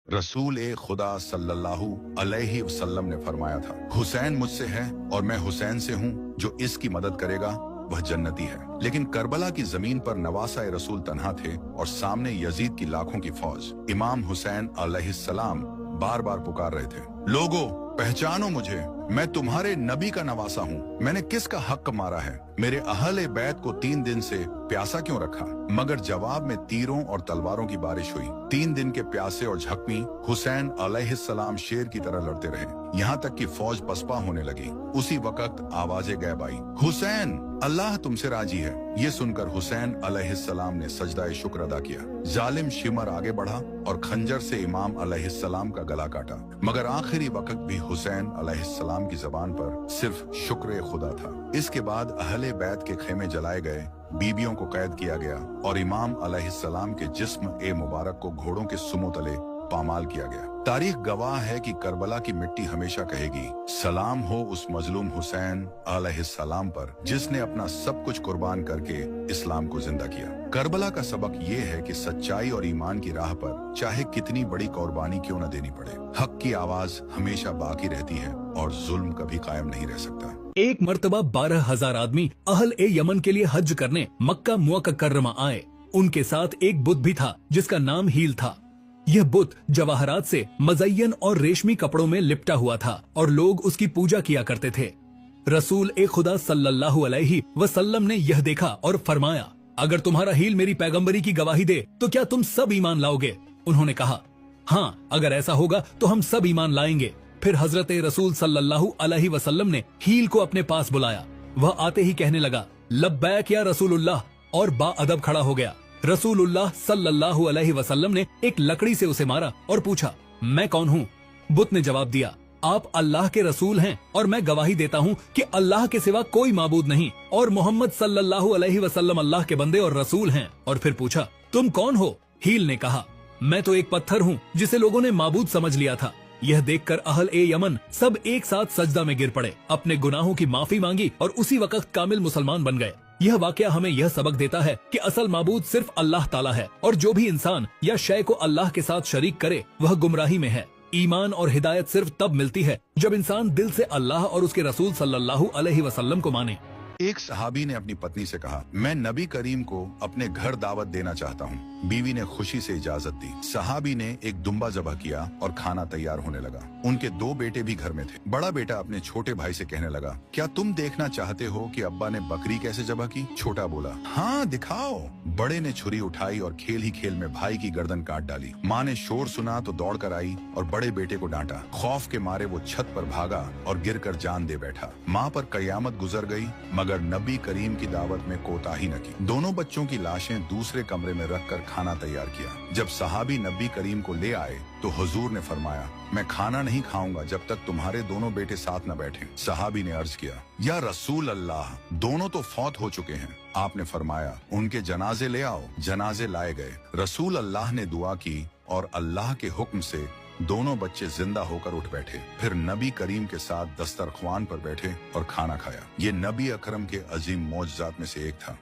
रसूल ए खुदा सल्लल्लाहु अलैहि वसल्लम ने फरमाया था, हुसैन मुझसे है और मैं हुसैन से हूँ, जो इसकी मदद करेगा वह जन्नती है। लेकिन करबला की जमीन पर नवासा रसूल तन्हा थे और सामने यजीद की लाखों की फौज। इमाम हुसैन अलैहिस्सलाम बार बार पुकार रहे थे, लोगों पहचानो मुझे, मैं तुम्हारे नबी का नवासा हूँ। मैंने किसका हक मारा है? मेरे अहले बैत को 3 दिन से प्यासा क्यों रखा? मगर जवाब में तीरों और तलवारों की बारिश हुई। 3 दिन के प्यासे और झकमी हुसैन अलैहिस्सलाम शेर की तरह लड़ते रहे, यहाँ तक कि फौज पसपा होने लगी। उसी वक्त आवाजें गैब आई, हुसैन अल्लाह तुमसे राजी है। ये सुनकर हुसैन अलैहिस्सलाम ने सजदा शुक्र अदा किया। जालिम शिमर आगे बढ़ा और खंजर से इमाम अलैहिस्सलाम का गला काटा, मगर आखिरी वक्त भी हुसैन अलैहिस्सलाम की जबान पर सिर्फ शुक्र खुदा था। इसके बाद अहले बैत के खेमे जलाए गए, बीबियों को कैद किया गया और इमाम अलैहिस्सलाम के जिस्म ए मुबारक को घोड़ों के सुमो तले पामाल किया गया। तारीख गवाह है कि करबला की मिट्टी हमेशा कहेगी, सलाम हो उस मजलूम हुसैन अलैहिस्सलाम पर, जिसने अपना सब कुछ कुर्बान करके इस्लाम को जिंदा किया। करबला का सबक ये है कि सच्चाई और ईमान की राह पर चाहे कितनी बड़ी कुर्बानी क्यों न देनी पड़े, हक की आवाज हमेशा बाकी रहती है और जुल्म कभी कायम नहीं रह सकता। एक मर्तबा 12,000 आदमी अहल ए यमन के लिए हज करने मक्का मुकर्रमा आए। उनके साथ एक बुत भी था जिसका नाम हील था। यह बुत जवाहरात से मज़य्यन और रेशमी कपड़ों में लिपटा हुआ था और लोग उसकी पूजा किया करते थे। रसूल ए खुदा सल्लल्लाहु अलैहि वसल्लम ने यह देखा और फरमाया, अगर तुम्हारा हील मेरी पैगंबरी की गवाही दे तो क्या तुम सब ईमान लाओगे? उन्होंने कहा, हाँ, अगर ऐसा होगा तो हम सब ईमान लाएंगे। फिर हजरत रसूल सल्लल्लाहु अलैहि वसल्लम ने हील को अपने पास बुलाया। वह आते ही कहने लगा, लब्बैक या रसूलुल्लाह, और बाअदब खड़ा हो गया। रसूलुल्लाह सल्लल्लाहु अलैहि वसल्लम ने एक लकड़ी से उसे मारा और पूछा, मैं कौन हूँ? बुत ने जवाब दिया, आप अल्लाह के रसूल हैं और मैं गवाही देता हूँ कि अल्लाह के सिवा कोई माबूद नहीं और मोहम्मद सल्लल्लाहु अलैहि वसल्लम अल्लाह के बंदे और रसूल हैं। और फिर पूछा, तुम कौन हो? हील ने कहा, मैं तो एक पत्थर हूँ जिसे लोगों ने माबूद समझ लिया था। यह देखकर अहल ए यमन सब एक साथ सजदा में गिर पड़े, अपने गुनाहों की माफी मांगी और उसी वक्त कामिल मुसलमान बन गए। यह वाकया हमें यह सबक देता है कि असल माबूद सिर्फ अल्लाह ताला है और जो भी इंसान या शय को अल्लाह के साथ शरीक करे वह गुमराही में है। ईमान और हिदायत सिर्फ तब मिलती है जब इंसान दिल से अल्लाह और उसके रसूल सल्लल्लाहु अलैहि वसल्लम को माने। एक सहाबी ने अपनी पत्नी से कहा, मैं नबी करीम को अपने घर दावत देना चाहता हूँ। बीवी ने खुशी से इजाजत दी। सहाबी ने एक दुम्बा ज़बह किया और खाना तैयार होने लगा। उनके 2 बेटे भी घर में थे। बड़ा बेटा अपने छोटे भाई से कहने लगा, क्या तुम देखना चाहते हो कि अब्बा ने बकरी कैसे ज़बह की? छोटा बोला, हाँ दिखाओ। बड़े ने छुरी उठाई और खेल ही खेल में भाई की गर्दन काट डाली। माँ ने शोर सुना तो दौड़ कर आई और बड़े बेटे को डांटा। खौफ के मारे वो छत पर भागा और गिर कर जान दे बैठा। माँ पर कयामत गुजर गई, मगर नबी करीम की दावत में कोताही न की। दोनों बच्चों की लाशें दूसरे कमरे में रखकर खाना तैयार किया। जब सहाबी नबी करीम को ले आए तो हुजूर ने फरमाया, मैं खाना नहीं खाऊंगा जब तक तुम्हारे दोनों बेटे साथ न बैठे। सहाबी ने अर्ज किया, या रसूल अल्लाह, दोनों तो फौत हो चुके हैं। आपने फरमाया, उनके जनाजे ले आओ। जनाजे लाए गए। रसूल अल्लाह ने दुआ की और अल्लाह के हुक्म से दोनों बच्चे जिंदा होकर उठ बैठे। फिर नबी करीम के साथ दस्तरख्वान पर बैठे और खाना खाया। ये नबी अकरम के अजीम मौजज़ात में से एक था।